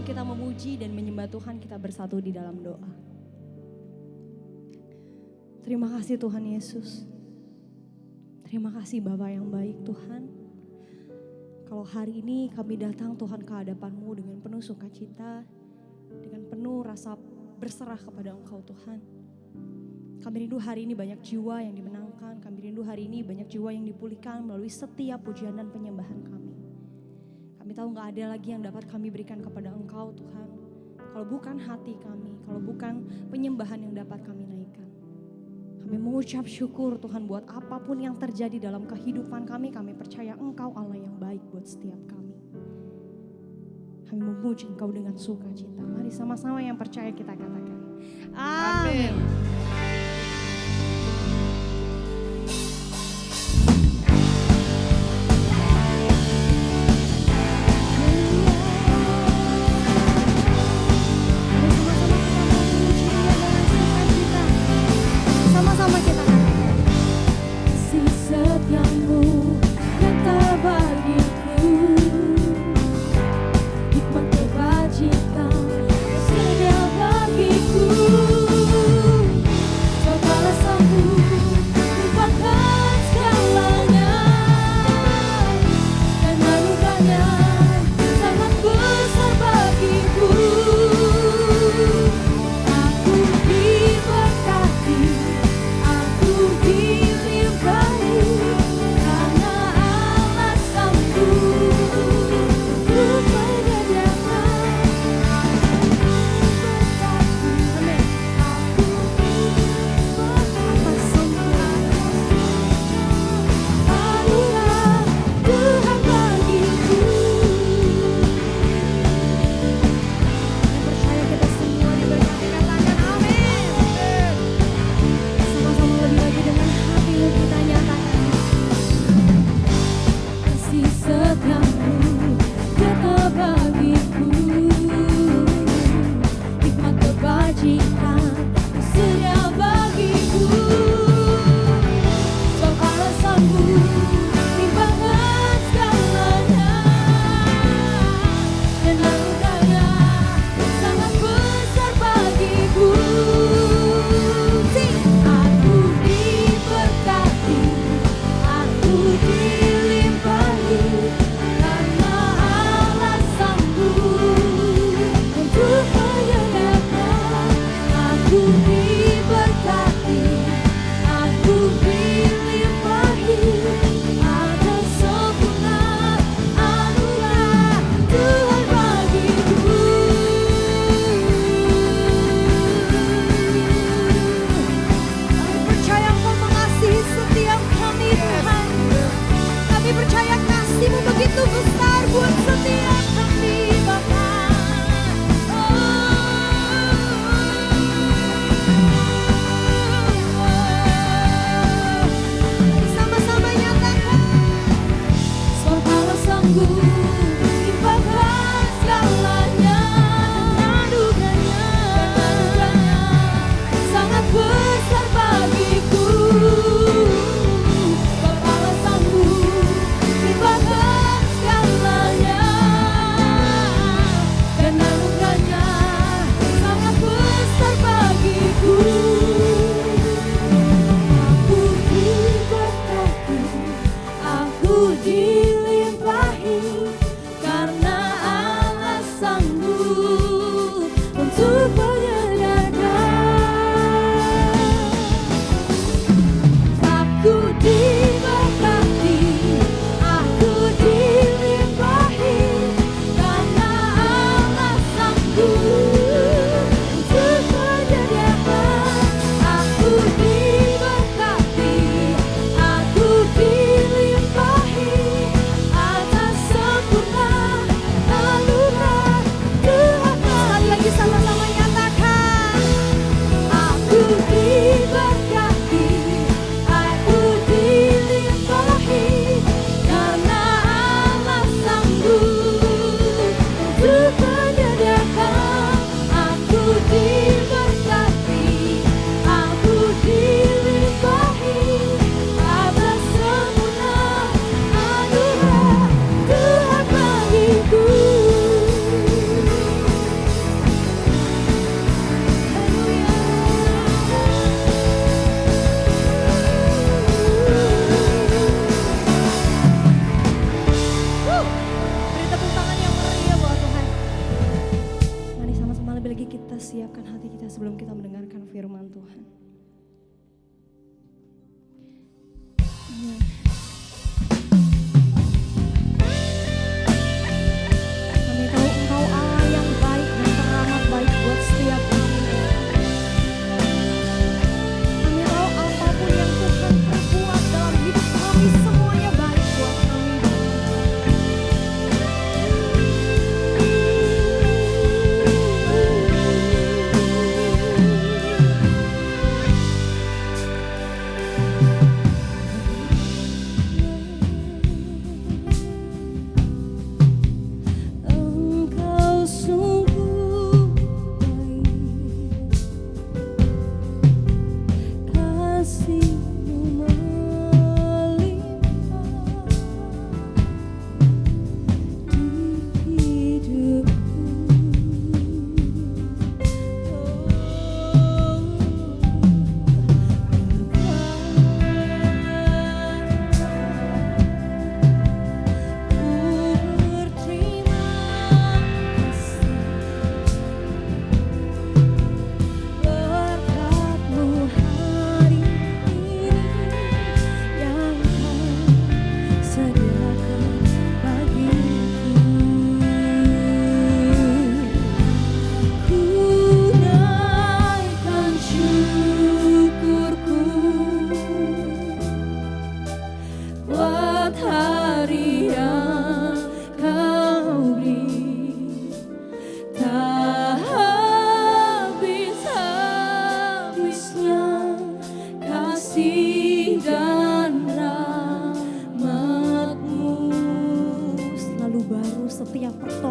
sebelum kita memuji dan menyembah Tuhan, kita bersatu di dalam doa. Terima kasih Tuhan Yesus. Terima kasih Bapa yang baik Tuhan. Kalau hari ini kami datang Tuhan ke hadapan-Mu dengan penuh sukacita, dengan penuh rasa berserah kepada Engkau Tuhan. Kami rindu hari ini banyak jiwa yang dimenangkan, kami rindu hari ini banyak jiwa yang dipulihkan melalui setiap pujian dan penyembahan kami. Kami tahu gak ada lagi yang dapat kami berikan kepada Engkau Tuhan, kalau bukan hati kami, kalau bukan penyembahan yang dapat kami naikkan. Kami mengucap syukur Tuhan buat apapun yang terjadi dalam kehidupan kami percaya Engkau Allah yang baik buat setiap kami. Kami memuji Engkau dengan sukacita. Mari sama-sama yang percaya kita katakan. Amin. Sama-sama kita katakan. Kasih setiamu yang tak bagiku, hikmat kebajikan sedia bagiku.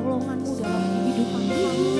pertolongan-Mu dalam kehidupan kami.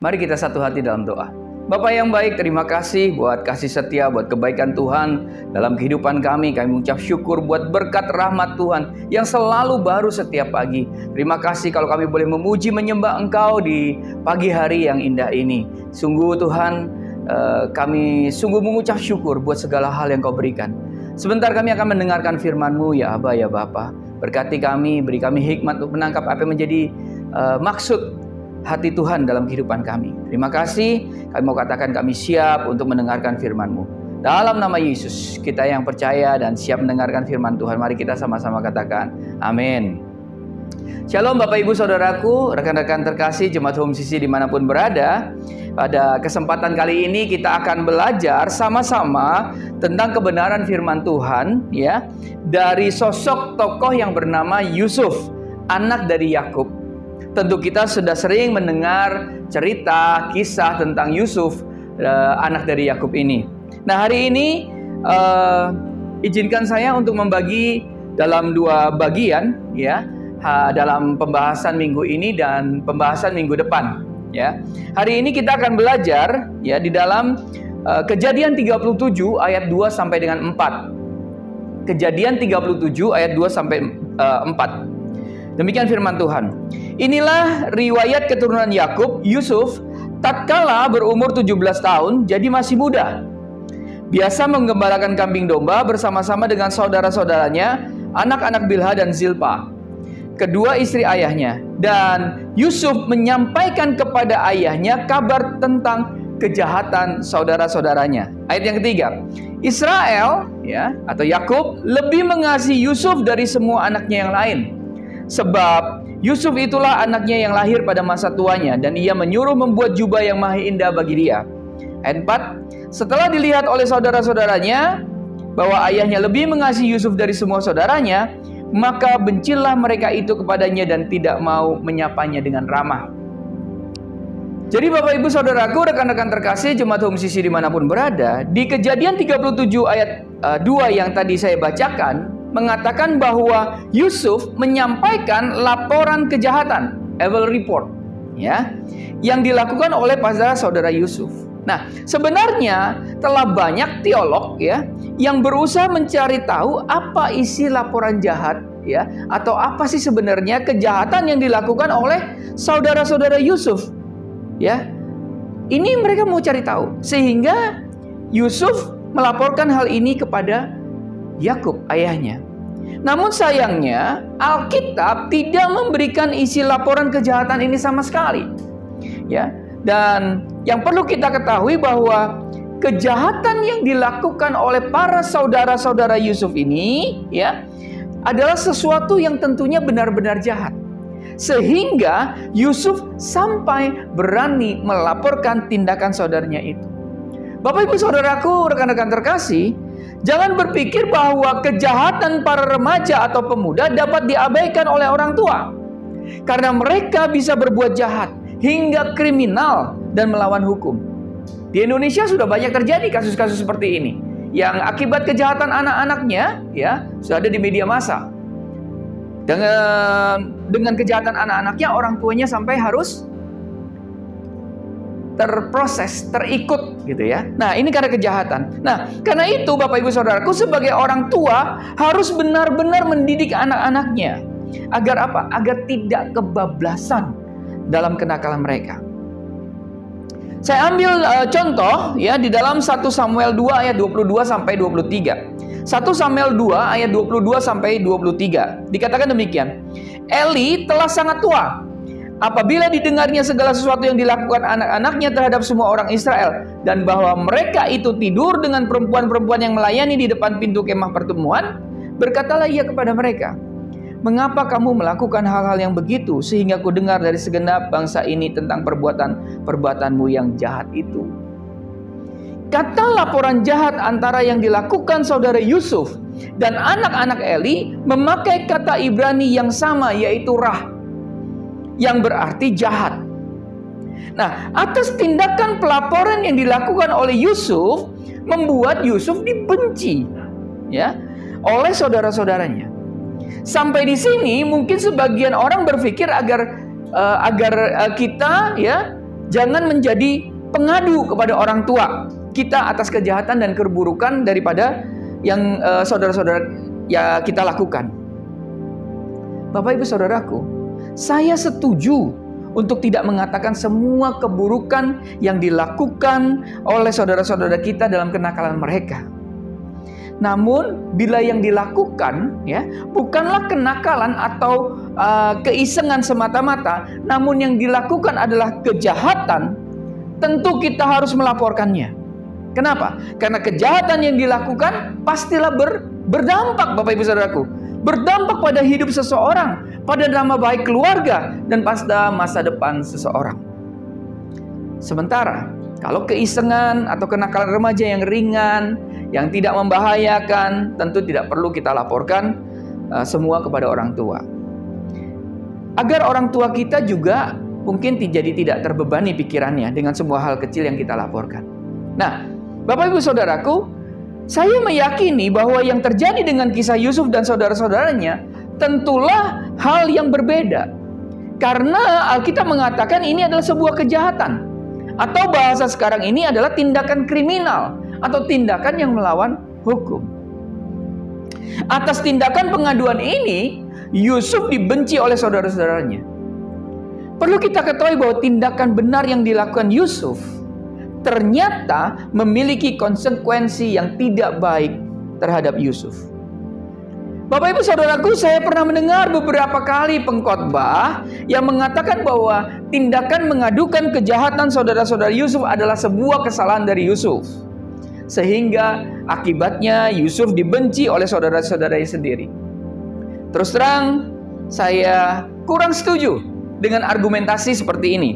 Mari kita satu hati dalam doa. Bapa yang baik, terima kasih buat kasih setia, buat kebaikan Tuhan dalam kehidupan kami. Kami mengucap syukur buat berkat rahmat Tuhan yang selalu baru setiap pagi. Terima kasih kalau kami boleh memuji menyembah Engkau di pagi hari yang indah ini. Sungguh Tuhan, kami sungguh mengucap syukur buat segala hal yang Kau berikan. Sebentar kami akan mendengarkan firman-Mu ya Aba ya Bapa. Berkati kami, beri kami hikmat untuk menangkap apa yang menjadi maksud hati Tuhan dalam kehidupan kami. Terima kasih, kami mau katakan kami siap untuk mendengarkan firman-Mu. Dalam nama Yesus, kita yang percaya dan siap mendengarkan firman Tuhan, mari kita sama-sama katakan, amin. Shalom Bapak Ibu Saudaraku, rekan-rekan terkasih Jemaat Home Sisi dimanapun berada. Pada kesempatan kali ini kita akan belajar sama-sama tentang kebenaran firman Tuhan ya, dari sosok tokoh yang bernama Yusuf, anak dari Yakub. Tentu kita sudah sering mendengar cerita, kisah tentang Yusuf, anak dari Yakub ini. Nah hari ini izinkan saya untuk membagi dalam dua bagian ya, dalam pembahasan minggu ini dan pembahasan minggu depan ya. Hari ini kita akan belajar ya di dalam Kejadian 37 ayat 2 sampai dengan 4. Kejadian 37 ayat 2 sampai 4. Demikian firman Tuhan. Inilah riwayat keturunan Yakub, Yusuf, tatkala berumur 17 tahun, jadi masih muda. Biasa menggembalakan kambing domba bersama-sama dengan saudara-saudaranya, anak-anak Bilha dan Zilpa, kedua istri ayahnya. Dan Yusuf menyampaikan kepada ayahnya kabar tentang kejahatan saudara-saudaranya. Ayat yang ketiga, Israel ya atau Yakub lebih mengasihi Yusuf dari semua anaknya yang lain. Sebab Yusuf itulah anaknya yang lahir pada masa tuanya, dan ia menyuruh membuat jubah yang maha indah bagi dia. Ayat 4, setelah dilihat oleh saudara-saudaranya bahwa ayahnya lebih mengasihi Yusuf dari semua saudaranya, maka bencilah mereka itu kepadanya dan tidak mau menyapanya dengan ramah. Jadi Bapak Ibu Saudaraku, rekan-rekan terkasih Jemaat Home Sisi dimanapun berada, di Kejadian 37 ayat 2 yang tadi saya bacakan, mengatakan bahwa Yusuf menyampaikan laporan kejahatan, evil report, ya, yang dilakukan oleh para saudara Yusuf. Nah, sebenarnya telah banyak teolog ya yang berusaha mencari tahu apa isi laporan jahat ya, atau apa sih sebenarnya kejahatan yang dilakukan oleh saudara-saudara Yusuf. Ya. Ini mereka mau cari tahu, sehingga Yusuf melaporkan hal ini kepada Yakub ayahnya. Namun sayangnya Alkitab tidak memberikan isi laporan kejahatan ini sama sekali. Ya, dan yang perlu kita ketahui bahwa kejahatan yang dilakukan oleh para saudara-saudara Yusuf ini ya adalah sesuatu yang tentunya benar-benar jahat. Sehingga Yusuf sampai berani melaporkan tindakan saudaranya itu. Bapak Ibu Saudaraku, rekan-rekan terkasih, jangan berpikir bahwa kejahatan para remaja atau pemuda dapat diabaikan oleh orang tua. Karena mereka bisa berbuat jahat hingga kriminal dan melawan hukum. Di Indonesia sudah banyak terjadi kasus-kasus seperti ini, yang akibat kejahatan anak-anaknya ya sudah ada di media massa. Dengan kejahatan anak-anaknya, orang tuanya sampai harus terproses, terikut gitu ya. Nah, ini karena kejahatan. Nah, karena itu Bapak Ibu Saudaraku, sebagai orang tua harus benar-benar mendidik anak-anaknya agar apa? Agar tidak kebablasan dalam kenakalan mereka. Saya ambil contoh ya di dalam 1 Samuel 2 ayat 22 sampai 23. 1 Samuel 2 ayat 22 sampai 23. Dikatakan demikian. Eli telah sangat tua apabila didengarnya segala sesuatu yang dilakukan anak-anaknya terhadap semua orang Israel, dan bahwa mereka itu tidur dengan perempuan-perempuan yang melayani di depan pintu kemah pertemuan, berkatalah ia kepada mereka, "Mengapa kamu melakukan hal-hal yang begitu, sehingga ku dengar dari segenap bangsa ini tentang perbuatanmu yang jahat itu?" Kata laporan jahat antara yang dilakukan saudara Yusuf dan anak-anak Eli memakai kata Ibrani yang sama, yaitu rah, yang berarti jahat. Nah, atas tindakan pelaporan yang dilakukan oleh Yusuf, membuat Yusuf dibenci ya oleh saudara-saudaranya. Sampai di sini mungkin sebagian orang berpikir agar kita ya Jangan menjadi pengadu kepada orang tua kita atas kejahatan dan keburukan daripada yang saudara-saudara ya kita lakukan. Bapak Ibu Saudaraku, saya setuju untuk tidak mengatakan semua keburukan yang dilakukan oleh saudara-saudara kita dalam kenakalan mereka. Namun bila yang dilakukan ya bukanlah kenakalan atau keisengan semata-mata, namun yang dilakukan adalah kejahatan, tentu kita harus melaporkannya. Kenapa? Karena kejahatan yang dilakukan pastilah berdampak, Bapak Ibu Saudaraku. Berdampak pada hidup seseorang, pada nama baik keluarga, dan pada masa depan seseorang. Sementara kalau keisengan atau kenakalan remaja yang ringan, yang tidak membahayakan, tentu tidak perlu kita laporkan semua kepada orang tua. Agar orang tua kita juga mungkin jadi tidak terbebani pikirannya dengan semua hal kecil yang kita laporkan. Nah, Bapak Ibu Saudaraku, saya meyakini bahwa yang terjadi dengan kisah Yusuf dan saudara-saudaranya tentulah hal yang berbeda. Karena Alkitab mengatakan ini adalah sebuah kejahatan. Atau bahasa sekarang ini adalah tindakan kriminal atau tindakan yang melawan hukum. Atas tindakan pengaduan ini, Yusuf dibenci oleh saudara-saudaranya. Perlu kita ketahui bahwa tindakan benar yang dilakukan Yusuf ternyata memiliki konsekuensi yang tidak baik terhadap Yusuf. Bapak Ibu Saudaraku, saya pernah mendengar beberapa kali pengkhotbah yang mengatakan bahwa tindakan mengadukan kejahatan saudara-saudara Yusuf adalah sebuah kesalahan dari Yusuf. Sehingga akibatnya Yusuf dibenci oleh saudara-saudaranya sendiri. Terus terang, saya kurang setuju dengan argumentasi seperti ini.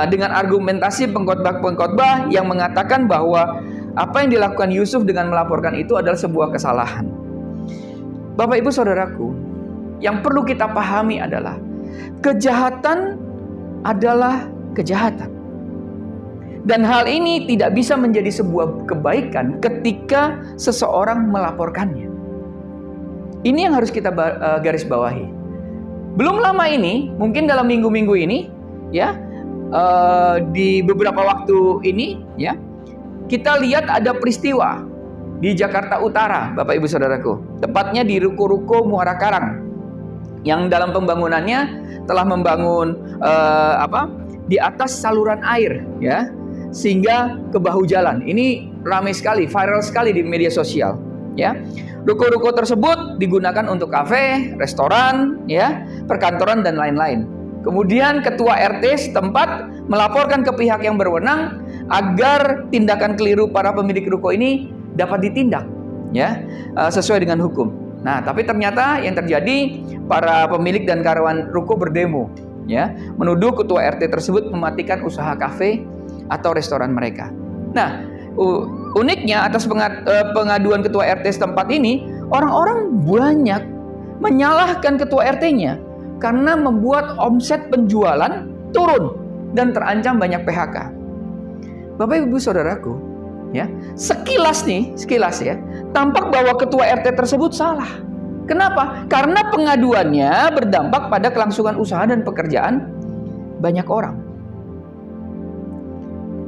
Dengan argumentasi pengkhotbah yang mengatakan bahwa apa yang dilakukan Yusuf dengan melaporkan itu adalah sebuah kesalahan. Bapak Ibu Saudaraku, yang perlu kita pahami adalah kejahatan adalah kejahatan. Dan hal ini tidak bisa menjadi sebuah kebaikan ketika seseorang melaporkannya. Ini yang harus kita garis bawahi. Belum lama ini, mungkin dalam minggu-minggu ini, ya, di beberapa waktu ini, ya, kita lihat ada peristiwa di Jakarta Utara, Bapak Ibu Saudaraku, tepatnya di Ruko-Ruko Muara Karang, yang dalam pembangunannya telah membangun di atas saluran air, ya, sehingga ke bahu jalan. Ini ramai sekali, viral sekali di media sosial, ya. Ruko-ruko tersebut digunakan untuk kafe, restoran, ya, perkantoran dan lain-lain. Kemudian ketua RT setempat melaporkan ke pihak yang berwenang agar tindakan keliru para pemilik ruko ini dapat ditindak, ya, sesuai dengan hukum. Nah, tapi ternyata yang terjadi para pemilik dan karyawan ruko berdemo, ya, menuduh ketua RT tersebut mematikan usaha kafe atau restoran mereka. Nah, uniknya atas pengaduan ketua RT setempat ini, orang-orang banyak menyalahkan ketua RT-nya karena membuat omset penjualan turun dan terancam banyak PHK. Bapak Ibu Saudaraku, ya, sekilas ya, tampak bahwa ketua RT tersebut salah. Kenapa? Karena pengaduannya berdampak pada kelangsungan usaha dan pekerjaan banyak orang.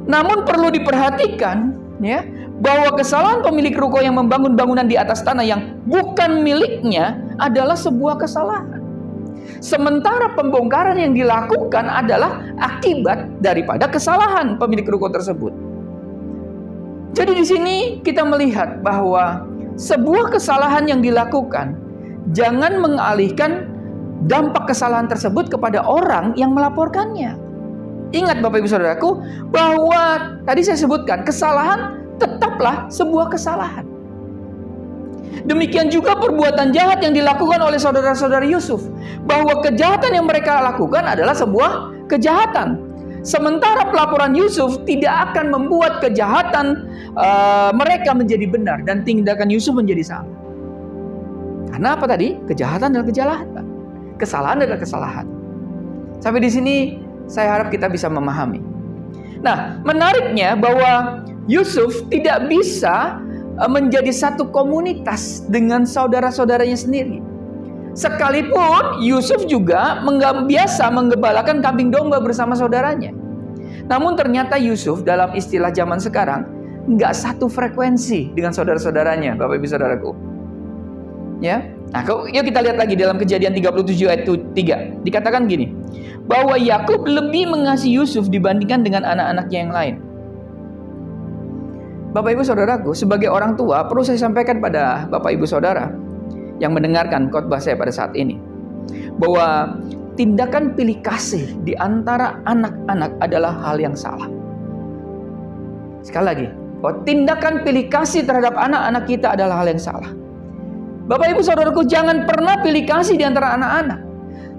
Namun perlu diperhatikan, ya, bahwa kesalahan pemilik ruko yang membangun bangunan di atas tanah yang bukan miliknya adalah sebuah kesalahan. Sementara pembongkaran yang dilakukan adalah akibat daripada kesalahan pemilik ruko tersebut. Jadi di sini kita melihat bahwa sebuah kesalahan yang dilakukan jangan mengalihkan dampak kesalahan tersebut kepada orang yang melaporkannya. Ingat Bapak Ibu Saudaraku, bahwa tadi saya sebutkan kesalahan tetaplah sebuah kesalahan. Demikian juga perbuatan jahat yang dilakukan oleh saudara-saudara Yusuf, bahwa kejahatan yang mereka lakukan adalah sebuah kejahatan. Sementara pelaporan Yusuf tidak akan membuat kejahatan mereka menjadi benar dan tindakan Yusuf menjadi salah. Karena apa tadi? Kejahatan adalah kejahatan, kesalahan adalah kesalahan. Sampai di sini saya harap kita bisa memahami. Nah, menariknya bahwa Yusuf tidak bisa menjadi satu komunitas dengan saudara-saudaranya sendiri. Sekalipun Yusuf juga biasa menggembalakan kambing domba bersama saudaranya. Namun ternyata Yusuf dalam istilah zaman sekarang nggak satu frekuensi dengan saudara-saudaranya, Bapak Ibu Saudaraku. Ya. Nah, yuk kita lihat lagi dalam Kejadian 37 ayat 3. Dikatakan gini, bahwa Yakub lebih mengasihi Yusuf dibandingkan dengan anak-anaknya yang lain. Bapak Ibu Saudaraku, sebagai orang tua perlu saya sampaikan pada Bapak Ibu Saudara yang mendengarkan khotbah saya pada saat ini, bahwa tindakan pilih kasih di antara anak-anak adalah hal yang salah. Sekali lagi, bahwa tindakan pilih kasih terhadap anak-anak kita adalah hal yang salah. Bapak Ibu Saudaraku, jangan pernah pilih kasih di antara anak-anak.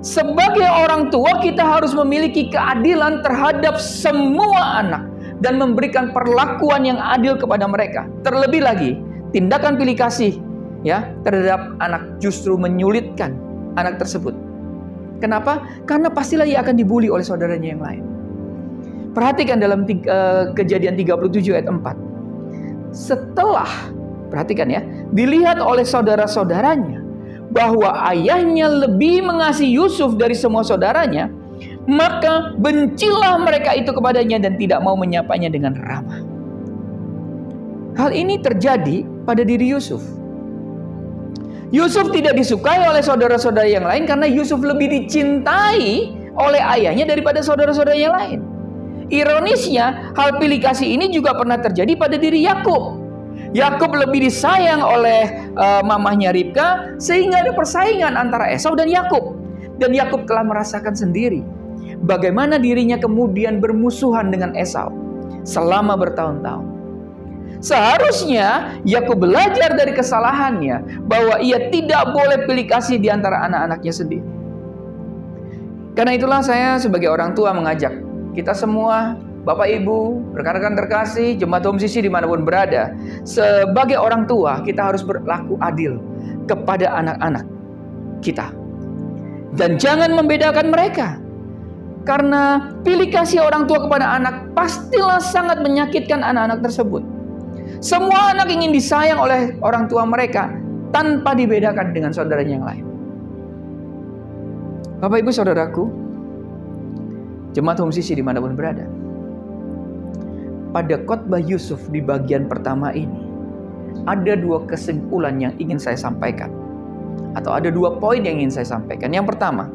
Sebagai orang tua kita harus memiliki keadilan terhadap semua anak dan memberikan perlakuan yang adil kepada mereka. Terlebih lagi, tindakan pilih kasih ya terhadap anak justru menyulitkan anak tersebut. Kenapa? Karena pastilah ia akan dibully oleh saudaranya yang lain. Perhatikan dalam Kejadian 37 ayat 4. Setelah, perhatikan ya, dilihat oleh saudara-saudaranya bahwa ayahnya lebih mengasihi Yusuf dari semua saudaranya, maka bencilah mereka itu kepadanya dan tidak mau menyapanya dengan ramah. Hal ini terjadi pada diri Yusuf. Yusuf tidak disukai oleh saudara-saudara yang lain karena Yusuf lebih dicintai oleh ayahnya daripada saudara-saudara yang lain. Ironisnya, hal pilih kasih ini juga pernah terjadi pada diri Yakub. Yakub lebih disayang oleh mamahnya Ribka sehingga ada persaingan antara Esau dan Yakub. Dan Yakub telah merasakan sendiri bagaimana dirinya kemudian bermusuhan dengan Esau selama bertahun-tahun. Seharusnya Yakub belajar dari kesalahannya bahwa ia tidak boleh pilih kasih di antara anak-anaknya sendiri. Karena itulah saya sebagai orang tua mengajak kita semua, Bapak Ibu, rekan-rekan terkasih, jemaat Home Sisi dimanapun berada, sebagai orang tua kita harus berlaku adil kepada anak-anak kita. Dan jangan membedakan mereka. Karena pilih kasih orang tua kepada anak pastilah sangat menyakitkan anak-anak tersebut. Semua anak ingin disayang oleh orang tua mereka tanpa dibedakan dengan saudaranya yang lain. Bapak Ibu Saudaraku, jemaat Home Sisi dimanapun berada, pada khotbah Yusuf di bagian pertama ini ada dua kesimpulan yang ingin saya sampaikan, atau ada dua poin yang ingin saya sampaikan. Yang pertama,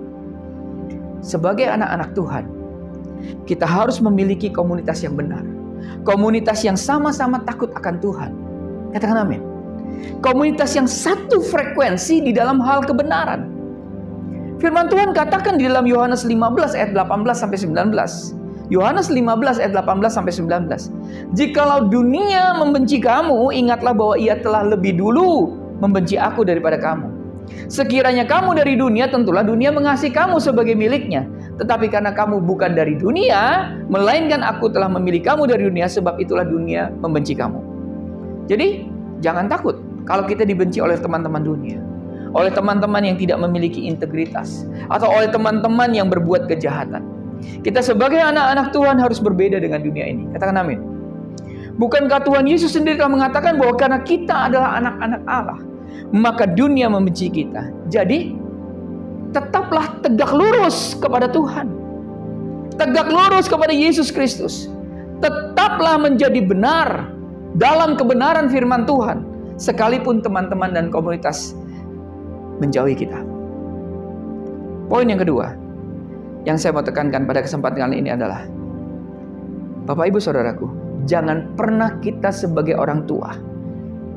sebagai anak-anak Tuhan, kita harus memiliki komunitas yang benar, komunitas yang sama-sama takut akan Tuhan. Katakan amin. Komunitas yang satu frekuensi di dalam hal kebenaran. Firman Tuhan katakan di dalam Yohanes 15 ayat 18 sampai 19. Yohanes 15 ayat 18 sampai 19. Jikalau dunia membenci kamu, ingatlah bahwa ia telah lebih dulu membenci aku daripada kamu. Sekiranya kamu dari dunia, tentulah dunia mengasihi kamu sebagai miliknya. Tetapi karena kamu bukan dari dunia, melainkan aku telah memilih kamu dari dunia, sebab itulah dunia membenci kamu. Jadi, jangan takut kalau kita dibenci oleh teman-teman dunia, oleh teman-teman yang tidak memiliki integritas, atau oleh teman-teman yang berbuat kejahatan. Kita sebagai anak-anak Tuhan harus berbeda dengan dunia ini. Katakan amin. Bukankah Tuhan Yesus sendiri telah mengatakan bahwa karena kita adalah anak-anak Allah, maka dunia membenci kita. Jadi, tetaplah tegak lurus kepada Tuhan. Tegak lurus kepada Yesus Kristus. Tetaplah menjadi benar dalam kebenaran firman Tuhan, sekalipun teman-teman dan komunitas menjauhi kita. Poin yang kedua yang saya mau tekankan pada kesempatan kali ini adalah, Bapak Ibu Saudaraku, jangan pernah kita sebagai orang tua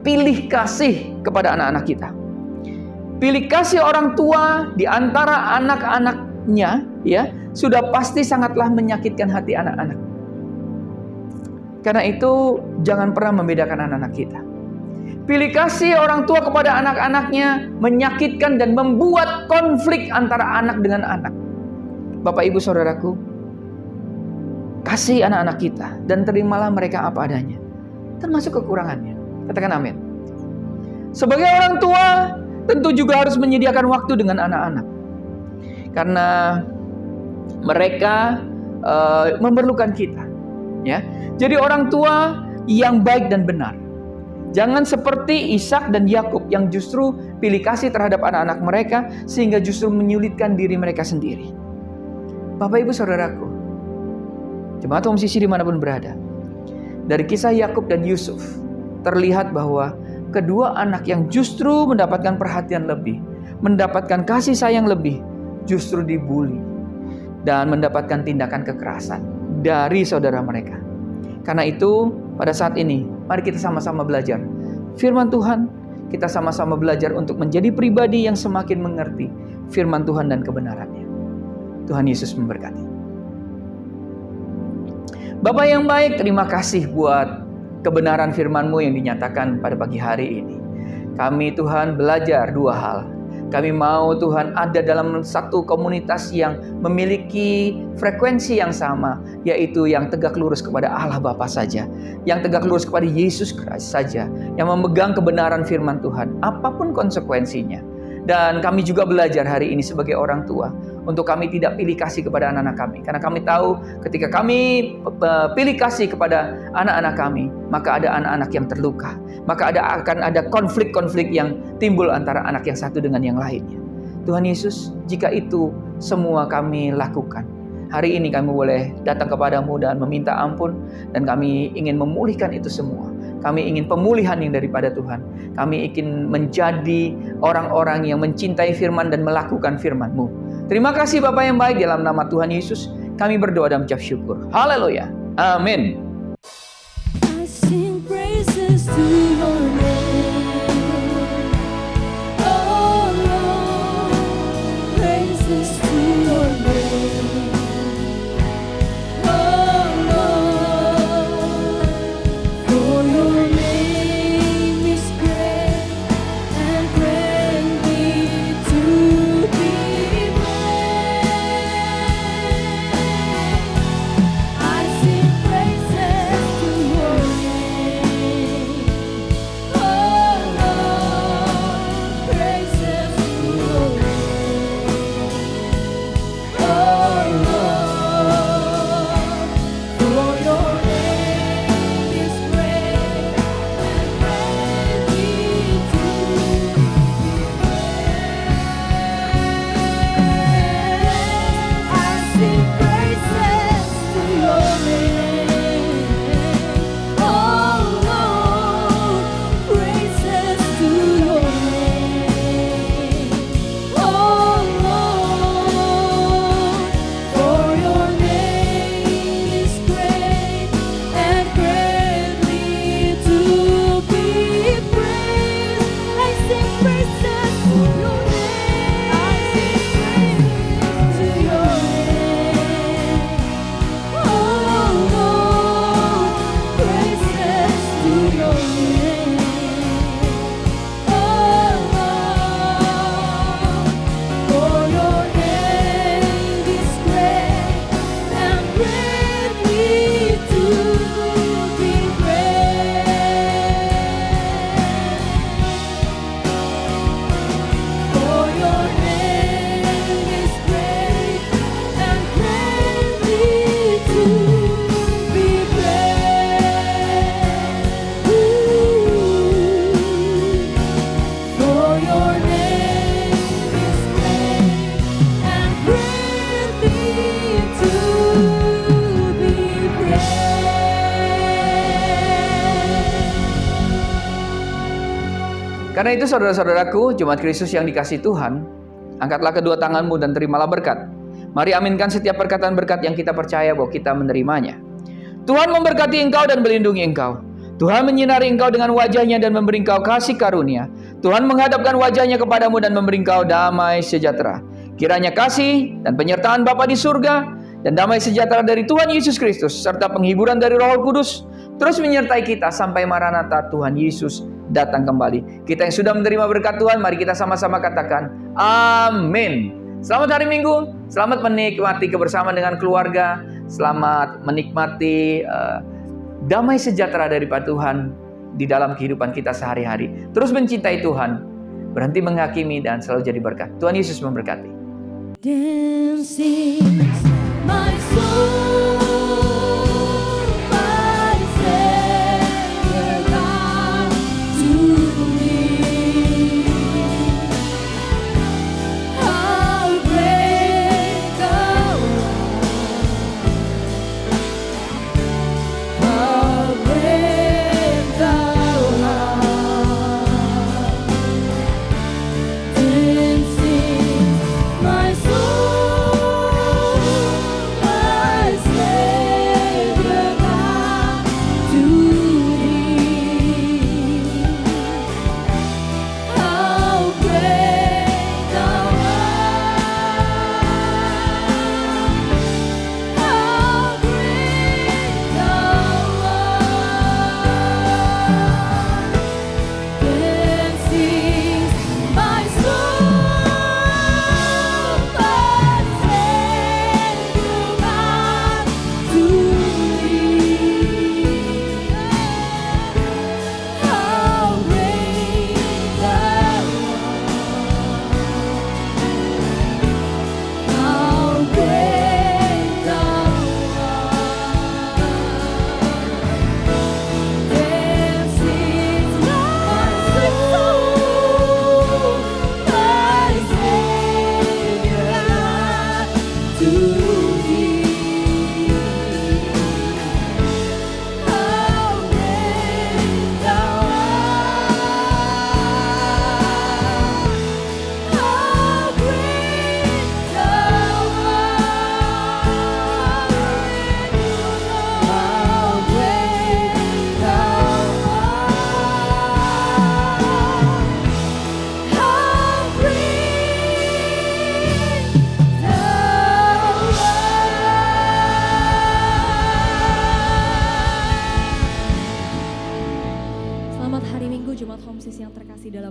pilih kasih kepada anak-anak kita. Pilih kasih orang tua di antara anak-anaknya ya, sudah pasti sangatlah menyakitkan hati anak-anak. Karena itu jangan pernah membedakan anak-anak kita. Pilih kasih orang tua kepada anak-anaknya menyakitkan dan membuat konflik antara anak dengan anak. Bapak Ibu Saudaraku, kasih anak-anak kita dan terimalah mereka apa adanya, termasuk kekurangannya. Katakan amin. Sebagai orang tua, tentu juga harus menyediakan waktu dengan anak-anak, karena mereka memerlukan kita. Ya, jadi orang tua yang baik dan benar. Jangan seperti Ishak dan Yakub yang justru pilih kasih terhadap anak-anak mereka sehingga justru menyulitkan diri mereka sendiri. Bapak Ibu Saudaraku, Jemaat Om Sisi dimanapun berada, dari kisah Yakub dan Yusuf terlihat bahwa kedua anak yang justru mendapatkan perhatian lebih, mendapatkan kasih sayang lebih, justru dibully dan mendapatkan tindakan kekerasan dari saudara mereka. Karena itu pada saat ini mari kita sama-sama belajar firman Tuhan. Kita sama-sama belajar untuk menjadi pribadi yang semakin mengerti firman Tuhan dan kebenarannya. Tuhan Yesus memberkati. Bapak yang baik, terima kasih buat kebenaran firman-Mu yang dinyatakan pada pagi hari ini. Kami Tuhan belajar dua hal. Kami mau Tuhan ada dalam satu komunitas yang memiliki frekuensi yang sama, yaitu yang tegak lurus kepada Allah Bapa saja, yang tegak lurus kepada Yesus Kristus saja, yang memegang kebenaran firman Tuhan, apapun konsekuensinya. Dan kami juga belajar hari ini sebagai orang tua, untuk kami tidak pilih kasih kepada anak-anak kami. Karena kami tahu ketika kami pilih kasih kepada anak-anak kami, maka ada anak-anak yang terluka. Maka akan ada konflik-konflik yang timbul antara anak yang satu dengan yang lainnya. Tuhan Yesus, jika itu semua kami lakukan, hari ini kami boleh datang kepadamu dan meminta ampun. Dan kami ingin memulihkan itu semua. Kami ingin pemulihan yang daripada Tuhan. Kami ingin menjadi orang-orang yang mencintai firman dan melakukan firman-Mu. Terima kasih Bapa yang baik, dalam nama Tuhan Yesus kami berdoa dan mengucap syukur. Haleluya. Amin. I sing praises to your name. Oh Lord, praises to your name. Oh Lord, for your name is great and greatly to be praised. I sing praises to your name. Oh Lord, praises to your name. Oh Lord, for your name is great and greatly to be praised. I sing praises to your name. Oh Lord, praises to your name. Oh Lord, for your name is great and greatly to be praised. I sing praises to your name. I sing praises to your name. Oh Lord, praises to your name. Oh Lord, for your name is great and greatly to be praised. For your name is great and greatly to be praised. For your name is great and greatly to be praised. Karena itu saudara-saudaraku, jemaat Kristus yang dikasihi Tuhan, angkatlah kedua tanganmu dan terimalah berkat. Mari aminkan setiap perkataan berkat yang kita percaya bahwa kita menerimanya. Tuhan memberkati engkau dan melindungi engkau. Tuhan menyinari engkau dengan wajahnya dan memberi engkau kasih karunia. Tuhan menghadapkan wajahnya kepadamu dan memberi engkau damai sejahtera. Kiranya kasih dan penyertaan Bapa di surga dan damai sejahtera dari Tuhan Yesus Kristus serta penghiburan dari Roh Kudus terus menyertai kita sampai Maranatha Tuhan Yesus datang kembali. Kita yang sudah menerima berkat Tuhan, mari kita sama-sama katakan amin. Selamat hari Minggu, selamat menikmati kebersamaan dengan keluarga, selamat menikmati damai sejahtera daripada Tuhan di dalam kehidupan kita sehari-hari. Terus mencintai Tuhan, berhenti menghakimi dan selalu jadi berkat. Tuhan Yesus memberkati. Then sings my soul, my Savior God to thee. How great thou art,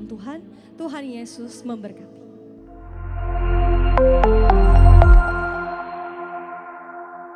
dalam Tuhan. Tuhan Yesus memberkati.